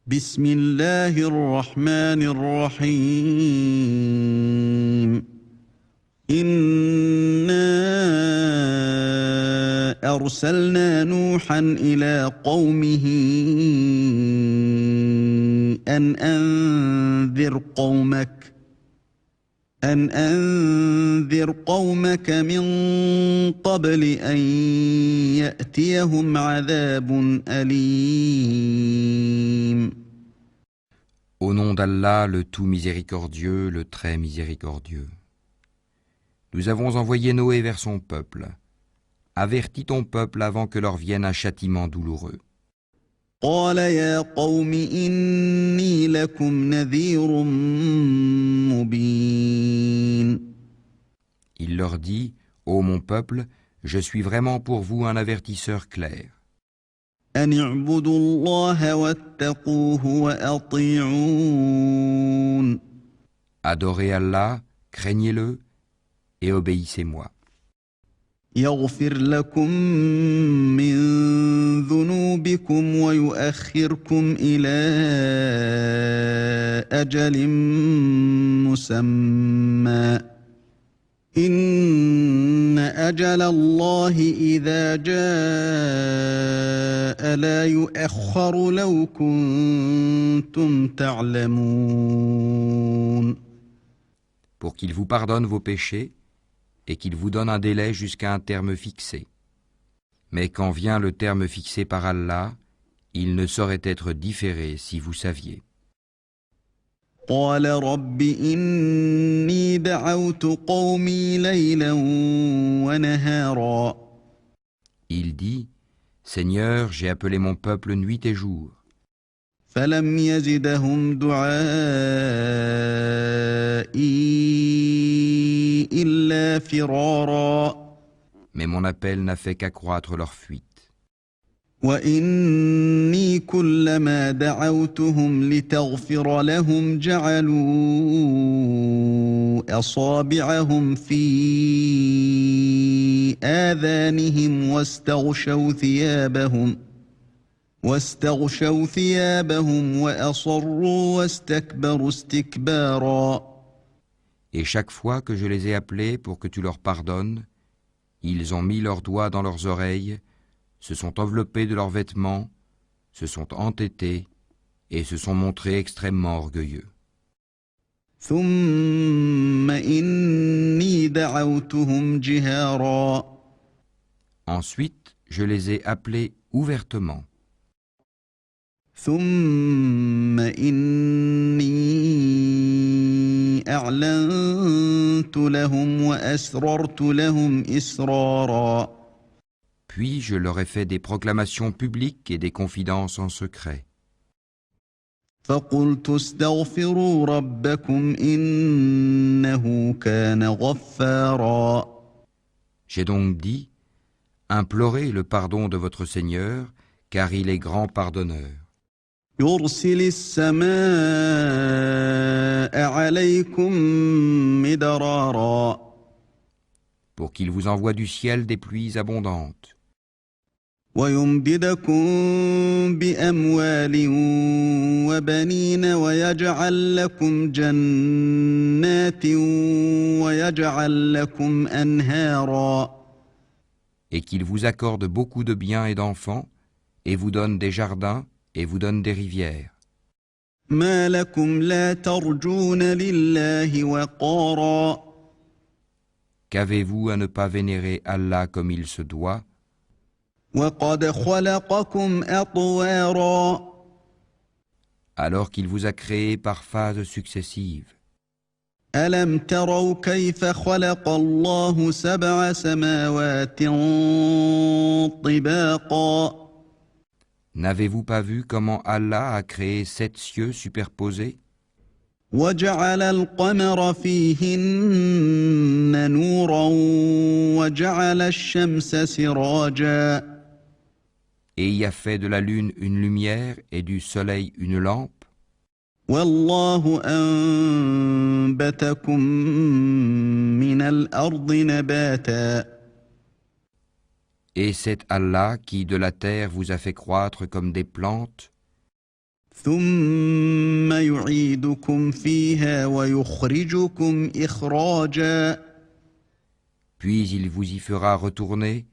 بسم الله الرحمن الرحيم إنا أرسلنا نوحا إلى قومه أن أنذر قومك من قبل أن يأتيهم عذاب أليم. Au nom d'Allah, le tout miséricordieux, le très miséricordieux. Nous avons envoyé Noé vers son peuple. Avertis ton peuple avant que leur vienne un châtiment douloureux. قال يا قوم إني لكم نذير مبين. Il leur dit, ô mon peuple, je suis vraiment pour vous un avertisseur clair. أن اعبدوا الله واتقوه وأطيعون. Adorez Allah, craignez-le et obéissez-moi. يغفر لكم من ذنوبكم ويؤخركم إلى أجل مسمى إن أجل الله إذا جاء لا يؤخر لو كنتم تعلمون. Pour qu'il vous pardonne vos péchés et qu'il vous donne un délai jusqu'à un terme fixé. Mais quand vient le terme fixé par Allah, il ne saurait être différé si vous saviez. قال رب إني دعوت قومي ليلا ونهارا. Il dit, Seigneur, j'ai appelé mon peuple nuit et jour. فلم يزدهم دعائي إلا فرارا. Mais mon appel n'a fait qu'accroître leur fuite. وإني كلما دعوتهم لتغفر لهم جعلوا أصابعهم في آذانهم واستغشوا ثيابهم وأصروا واستكبروا استكبارا. Et chaque fois que je les ai appelés pour que tu leur pardonnes, ils ont mis leurs doigts dans leurs oreilles, se sont enveloppés de leurs vêtements, se sont entêtés et se sont montrés extrêmement orgueilleux. ثم إني دعوتهم جهارا. Ensuite, je les ai appelés ouvertement. ثم إني أعلنت لهم وأسررت لهم إسرارا. Puis je leur ai fait des proclamations publiques et des confidences en secret. فقلت استغفروا ربكم إنه كان غفارا. J'ai donc dit, implorez le pardon de votre Seigneur, car il est grand pardonneur. يرسل السماء عليكم مدرارا. Pour qu'il vous envoie du ciel des pluies abondantes. ويمددكم بأموال وبنين ويجعل لكم جنات ويجعل لكم أنهارا. Et qu'il vous accorde beaucoup de biens et d'enfants, et vous donne des jardins, et vous donne des rivières. ما لكم لا ترجون لله وقارا. Qu'avez-vous à ne pas vénérer Allah comme il se doit, وقد خلقكم أطوارا. alors qu'il vous a créé par phases successives? ألم تروا كيف خلق الله سبع سماوات طباقا. N'avez-vous pas vu comment Allah a créé 7 cieux superposés? وجعل القمر فيهن نورا وجعل الشمس سراجا. Et y a fait de la lune une lumière et du soleil une lampe? والله أنبتكم من الأرض نباتا. Et c'est Allah qui de la terre vous a fait croître comme des plantes. ثم يعيدكم فيها ويخرجكم إخراجا Puis il vous y fera retourner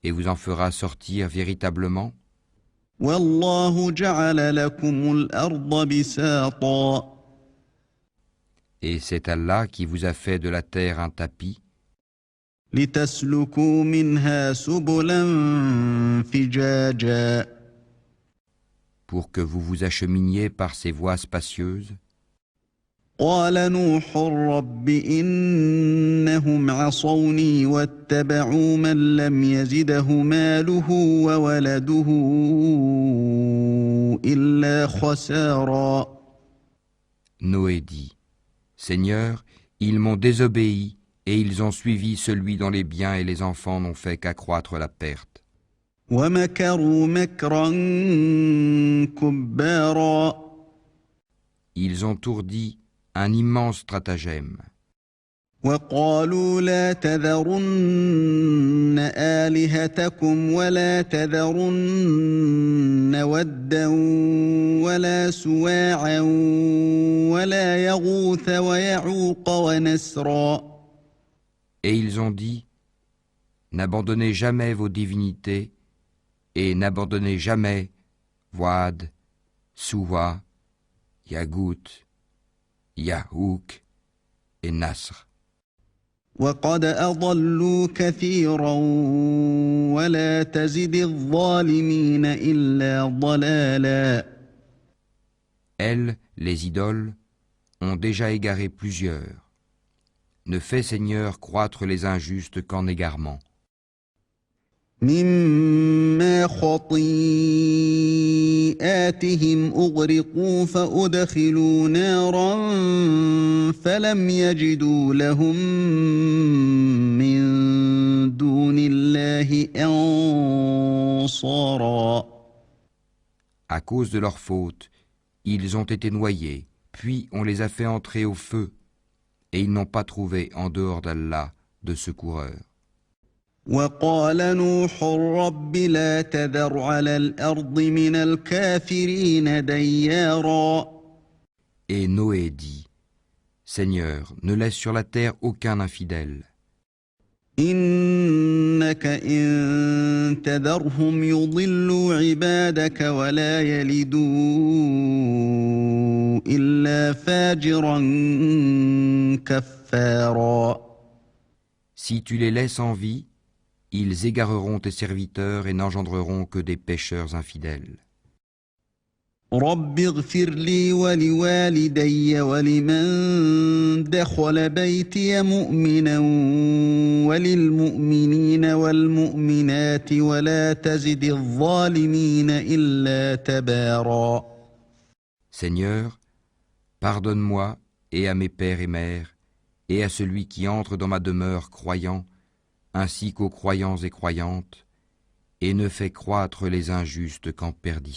et vous en fera sortir véritablement. والله جعل لكم الأرض بساطا Et c'est Allah qui vous a fait de la terre un tapis لتسلكوا منها سبلا فجاجا pour que vous vous acheminiez par ces voies spacieuses. قال نوح رب إنهم عصوني واتبعوا من لم يزده ماله وولده إلا خسارا Noé dit, Seigneur, ils m'ont désobéi et ils ont suivi celui dont les biens et les enfants n'ont fait qu'accroître la perte. ومكروا مكرا كبارا Ils ont ourdi un immense stratagème. وقالوا لا تذرن آلهتكم ولا تذرن ودا ولا سواعا ولا يغوث ويعوق ونسرا Et ils ont dit, n'abandonnez jamais vos divinités et n'abandonnez jamais Wad, Suwa, Yagout, Yahouk et Nasr. وقد أضلوا كثيرا ولا تزد الظالمين إلا ضلالا Elles, les idoles, ont déjà égaré plusieurs. Ne fais, Seigneur, croître les injustes qu'en égarement. مما خطيئاتهم أغرقوا فأدخلوا نارا فلم يجدوا لهم من دون الله أنصارا À cause de leur faute, ils ont été noyés, puis on les a fait entrer au feu, et ils n'ont pas trouvé en dehors d'Allah de secoureurs. وقال نوح رب لا تذر على الأرض من الكافرين ديارا Et Noé dit, Seigneur, ne laisse sur la terre aucun infidèle. إنك إن تذرهم يضلوا عبادك ولا يلدوا إلا فاجرا كفارا Si tu les laisses en vie, ils égareront tes serviteurs et n'engendreront que des pécheurs infidèles. رب اغفر لي ولوالدي ولمن دخل بيتي مؤمنا وللمؤمنين والمؤمنات ولا تزد الظالمين إلا تبارا Seigneur, pardonne-moi et à mes pères et mères, et à celui qui entre dans ma demeure croyant, ainsi qu'aux croyants et croyantes, et ne fais croître les injustes qu'en perdition.